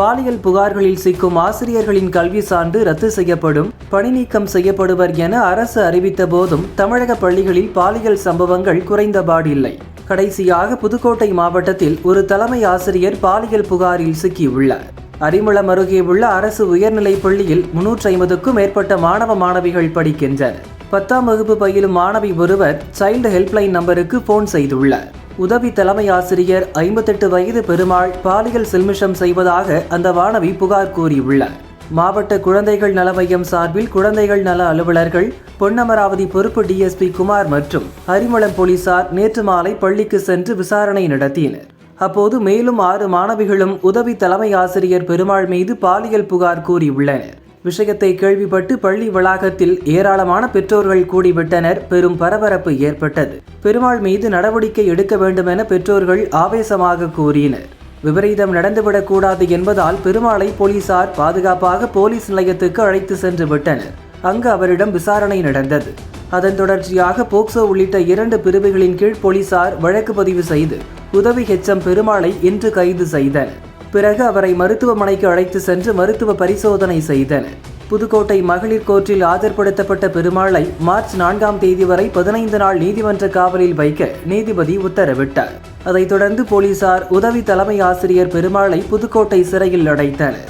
பாலியல் புகார்களில் சிக்கும் ஆசிரியர்களின் கல்வி சான்று ரத்து செய்யப்படும், பணி நீக்கம் செய்யப்படுவர் என அரசு அறிவித்த போதும் தமிழக பள்ளிகளில் பாலியல் சம்பவங்கள் குறைந்தபாடில்லை. கடைசியாக புதுக்கோட்டை மாவட்டத்தில் ஒரு தலைமை ஆசிரியர் பாலியல் புகாரில் சிக்கியுள்ளார். அரிமளம் அருகே உள்ள அரசு உயர்நிலைப் பள்ளியில் 350க்கும் மேற்பட்ட மாணவ மாணவிகள் படிக்கின்றனர். 10ஆம் வகுப்பு பயிலும் மாணவி ஒருவர் சைல்டு ஹெல்ப்லைன் நம்பருக்கு போன் செய்துள்ளார். உதவி தலைமை ஆசிரியர் 58 வயது பெருமாள் பாலியல் சில்மிஷம் செய்வதாக அந்த மாணவி புகார் கூறியுள்ளார். மாவட்ட குழந்தைகள் நல மையம் சார்பில் குழந்தைகள் நல அலுவலர்கள், பொன்னமராவதி பொறுப்பு டிஎஸ்பி குமார் மற்றும் அரிமளம் போலீசார் நேற்று மாலை பள்ளிக்கு சென்று விசாரணை நடத்தினர். அப்போது மேலும் 6 மாணவிகளும் உதவி தலைமை ஆசிரியர் பெருமாள் மீது பாலியல் புகார் கூறியுள்ளனர். விஷயத்தை கேள்விப்பட்டு பள்ளி வளாகத்தில் ஏராளமான பெற்றோர்கள் கூடிவிட்டனர். பெரும் பரபரப்பு ஏற்பட்டது. பெருமாள் மீது நடவடிக்கை எடுக்க வேண்டும் என பெற்றோர்கள் ஆவேசமாக கூறினர். விபரீதம் நடந்துவிடக்கூடாது என்பதால் பெருமாளை போலீசார் பாதுகாப்பாக போலீஸ் நிலையத்துக்கு அழைத்து சென்று விட்டனர். அங்கு அவரிடம் விசாரணை நடந்தது. அதன் தொடர்ச்சியாக போக்சோ உள்ளிட்ட 2 பிரிவுகளின் கீழ் போலீசார் வழக்கு பதிவு செய்து உதவி ஹெச்எம் பெருமாளை இன்று கைது செய்தனர். பிறகு அவரை மருத்துவமனைக்கு அழைத்து சென்று மருத்துவ பரிசோதனை செய்தனர். புதுக்கோட்டை மகளிர் கோர்ட்டில் ஆஜர்படுத்தப்பட்ட பெருமாளை மார்ச் 4ஆம் தேதி வரை 15 நாள் நீதிமன்ற காவலில் வைக்க நீதிபதி உத்தரவிட்டார். அதைத் தொடர்ந்து போலீசார் உதவி தலைமை ஆசிரியர் பெருமாளை புதுக்கோட்டை சிறையில் அடைத்தனர்.